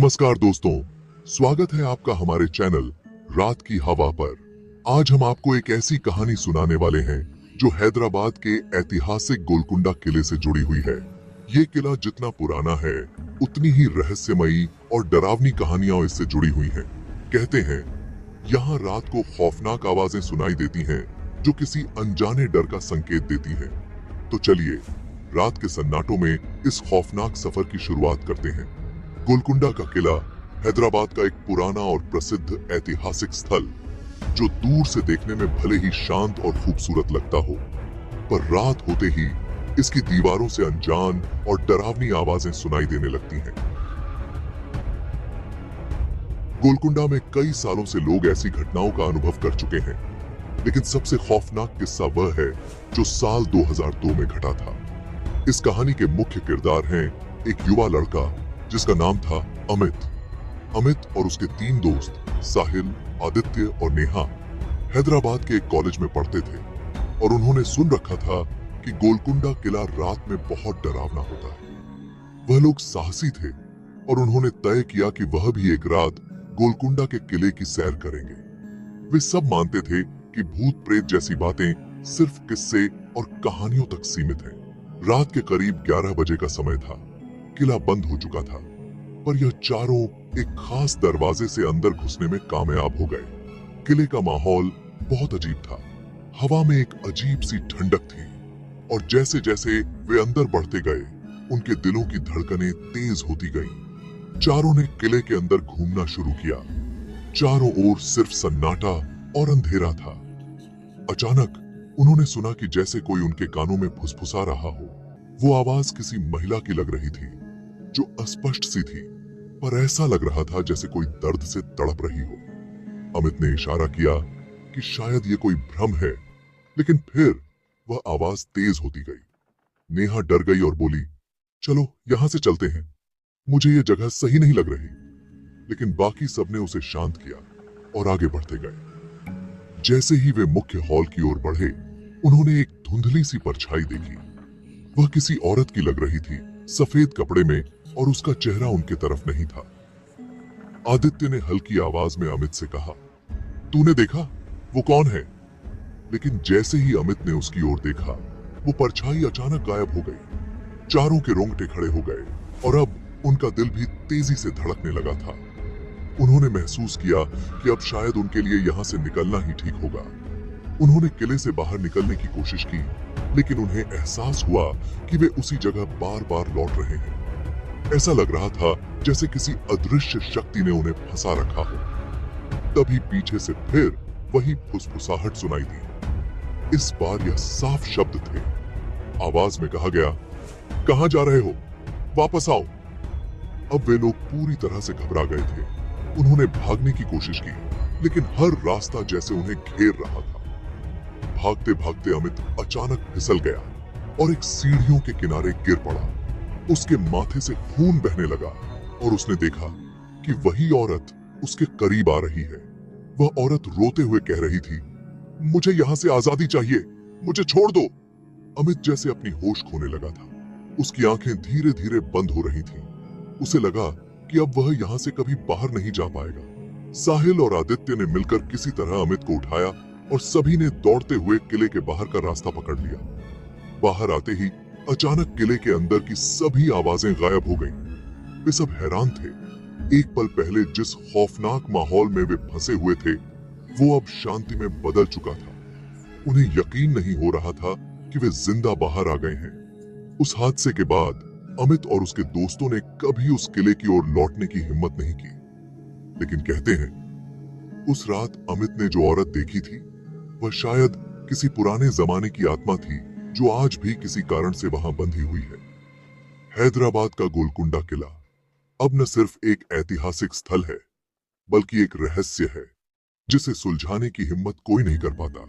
नमस्कार दोस्तों, स्वागत है आपका हमारे चैनल रात की हवा पर। आज हम आपको एक ऐसी कहानी सुनाने वाले हैं जो हैदराबाद के ऐतिहासिक गोलकुंडा किले से जुड़ी हुई है। ये किला जितना पुराना है उतनी ही रहस्यमयी और डरावनी कहानियां इससे जुड़ी हुई हैं। कहते हैं यहाँ रात को खौफनाक आवाजें सुनाई देती हैं जो किसी अनजाने डर का संकेत देती हैं। तो चलिए रात के सन्नाटों में इस खौफनाक सफर की शुरुआत करते हैं। गोलकुंडा का किला हैदराबाद का एक पुराना और प्रसिद्ध ऐतिहासिक स्थल जो दूर से देखने में भले ही शांत और खूबसूरत लगता हो, पर रात होते ही इसकी दीवारों से अनजान और डरावनी आवाजें सुनाई देने लगती हैं। गोलकुंडा में कई सालों से लोग ऐसी घटनाओं का अनुभव कर चुके हैं, लेकिन सबसे खौफनाक किस्सा वह है जो साल 2002 में घटा था। इस कहानी के मुख्य किरदार हैं एक युवा लड़का जिसका नाम था अमित और उसके 3 दोस्त साहिल, आदित्य और नेहा हैदराबाद के एक कॉलेज में पढ़ते थे और उन्होंने सुन रखा था कि गोलकुंडा किला रात में बहुत डरावना होता है। वह लोग साहसी थे और उन्होंने तय किया कि वह भी एक रात गोलकुंडा के किले की सैर करेंगे। वे सब मानते थे कि भूत प्रेत जैसी बातें सिर्फ किस्से और कहानियों तक सीमित हैं। रात के करीब 11 बजे का समय था। किला बंद हो चुका था, पर यह चारों एक खास दरवाजे से अंदर घुसने में कामयाब हो गए। किले का माहौल बहुत अजीब था। हवा में एक अजीब सी ठंडक थी और जैसे जैसे वे अंदर बढ़ते गए, उनके दिलों की धड़कनें तेज होती गईं। चारों ने किले के अंदर घूमना शुरू किया। चारों ओर सिर्फ सन्नाटा और अंधेरा था। अचानक उन्होंने सुना कि जैसे कोई उनके कानों में फुसफुसा रहा हो। वो आवाज किसी महिला की लग रही थी जो अस्पष्ट सी थी, पर ऐसा लग रहा था जैसे कोई दर्द से तड़प रही हो। अमित ने इशारा किया कि शायद ये कोई भ्रम है, लेकिन फिर वह आवाज तेज होती गई। नेहा डर गई और बोली, चलो यहां से चलते हैं, मुझे ये जगह सही नहीं लग रही। लेकिन बाकी सबने उसे शांत किया और आगे बढ़ते गए। जैसे ही वे मुख्य हॉल की ओर बढ़े, उन्होंने एक धुंधली सी परछाई देखी। वह किसी औरत की लग रही थी, सफेद कपड़े में, और उसका चेहरा उनके तरफ नहीं था। आदित्य ने हल्की आवाज में अमित से कहा, तूने देखा वो कौन है? लेकिन जैसे ही अमित ने उसकी ओर देखा, वो परछाई अचानक गायब हो गई। चारों के रोंगटे खड़े हो गए और अब उनका दिल भी तेजी से धड़कने लगा था। उन्होंने महसूस किया कि अब शायद उनके लिए यहाँ से निकलना ही ठीक होगा। उन्होंने किले से बाहर निकलने की कोशिश की, लेकिन उन्हें एहसास हुआ कि वे उसी जगह बार बार लौट रहे हैं। ऐसा लग रहा था जैसे किसी अदृश्य शक्ति ने उन्हें फंसा रखा हो। तभी पीछे से फिर वही फुसफुसाहट सुनाई दी। इस बार यह साफ शब्द थे। आवाज में कहा गया, कहां जा रहे हो? वापस आओ। अब वे लोग पूरी तरह से घबरा गए थे। उन्होंने भागने की कोशिश की, लेकिन हर रास्ता जैसे उन्हें घेर रहा था। भागते भागते अमित अचानक फिसल गया और एक सीढ़ियों के किनारे गिर पड़ा। उसके माथे से खून बहने लगा और उसने देखा कि वही औरत उसके करीब आ रही है। वह औरत रोते हुए कह रही थी, मुझे यहाँ से आजादी चाहिए, मुझे छोड़ दो। अमित जैसे अपनी होश खोने लगा था। उसकी आंखें धीरे धीरे बंद हो रही थीं। उसे लगा कि अब वह यहाँ से कभी बाहर नहीं जा पाएगा। साहिल और आदित्य ने मिलकर किसी तरह अमित को उठाया और सभी ने दौड़ते हुए किले के बाहर का रास्ता पकड़ लिया। बाहर आते ही अचानक किले के अंदर की सभी आवाजें गायब हो गईं। वे सब हैरान थे। एक पल पहले जिस खौफनाक माहौल में वे फंसे हुए थे, वो अब शांति में बदल चुका था। उन्हें यकीन नहीं हो रहा था कि वे जिंदा बाहर आ गए हैं। उस हादसे के बाद अमित और उसके दोस्तों ने कभी उस किले की ओर लौटने की हिम्मत नहीं की। लेकिन कहते हैं, उस रात अमित ने जो औरत देखी थी, वह शायद किसी पुराने जमाने की आत्मा थी जो आज भी किसी कारण से वहां बंधी हुई है। हैदराबाद का गोलकुंडा किला अब न सिर्फ एक ऐतिहासिक स्थल है, बल्कि एक रहस्य है जिसे सुलझाने की हिम्मत कोई नहीं कर पाता।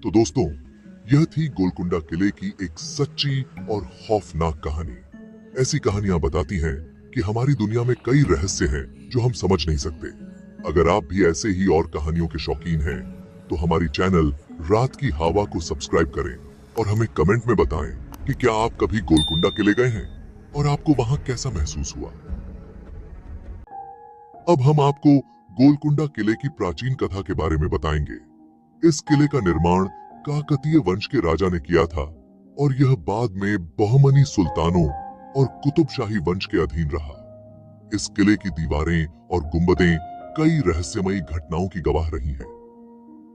तो दोस्तों, यह थी गोलकुंडा किले की एक सच्ची और खौफनाक कहानी। ऐसी कहानियां बताती हैं कि हमारी दुनिया में कई रहस्य हैं जो हम समझ नहीं सकते। अगर आप भी ऐसे ही और कहानियों के शौकीन हैं, तो हमारी चैनल रात की हवा को सब्सक्राइब करें और हमें कमेंट में बताएं कि क्या आप कभी गोलकुंडा किले गए हैं और आपको वहां कैसा महसूस हुआ। अब हम आपको गोलकुंडा किले की प्राचीन कथा के बारे में बताएंगे। इस किले का निर्माण काकतीय वंश के राजा ने किया था और यह बाद में बहमनी सुल्तानों और कुतुबशाही वंश के अधीन रहा। इस किले की दीवारें और गुंबदें कई रहस्यमयी घटनाओं की गवाह रही हैं।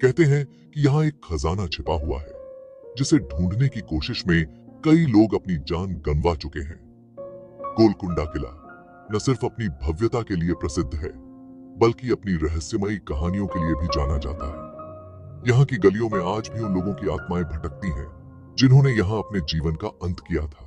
कहते हैं कि यहाँ एक खजाना छिपा हुआ है जिसे ढूंढने की कोशिश में कई लोग अपनी जान गंवा चुके हैं। गोलकुंडा किला न सिर्फ अपनी भव्यता के लिए प्रसिद्ध है, बल्कि अपनी रहस्यमयी कहानियों के लिए भी जाना जाता है। यहाँ की गलियों में आज भी उन लोगों की आत्माएं भटकती हैं जिन्होंने यहाँ अपने जीवन का अंत किया था।